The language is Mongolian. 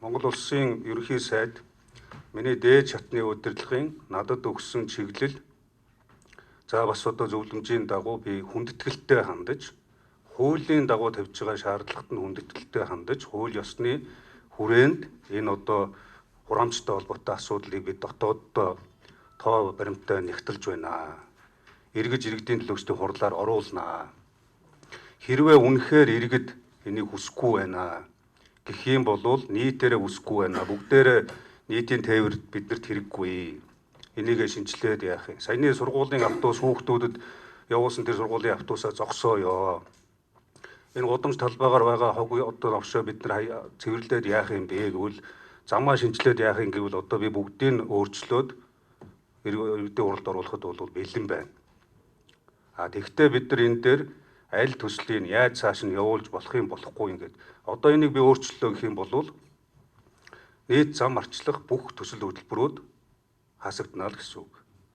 Монгол улсын ерөнхий сайд миний дээд шатны удирдлагын надад өгсөн чиглэл за бас одоо зөвлөмжийн дагуу би хүндэтгэлтэй хандаж, хуулийн дагуу тавьж байгаа шаардлагат нь хүндэтгэлтэй хандаж, хууль ёсны хүрээнд энэ одоо хураамжтай холбоотой асуудлыг бид дотооддоо тоо баримттай нэгтэлж байна. Иргэж иргэдийн төлөөлөлтийн хурлаар оруулнаа. Хэрвээ үнэхээр иргэд энийг хүсэхгүй байна гэх юм бол нийтээрээ хүсэхгүй байна. Бүгдээрээ нийтийн тээвэрт биднэрт хэрэггүй. Энийг шинжилээд яах юм? Саяны сургуулийн автобус хүүхдүүдэд явуулсан тэр сургуулийн автобусаа зогсооё. Энэ гудамж талбайгаар байгаа хог одоо овшоо бид нар цэвэрлээд яах юм бэ гэвэл замаа шинжилээд яах юм гэвэл одоо би бүгдийг нь өөрчлөөд иргэдийн уралд оруулахад бол бэлэн байна. Тэгэхдээ бид нар энэ дээр аль төслийг яаж цааш нь явуулж болох юм болохгүй ингээд одоо энийг би өөрчлөлөө гэх юм бол нийт зам арчлах бүх төсөл хөтөлбөрүүд хасагдана л гэсэн үг.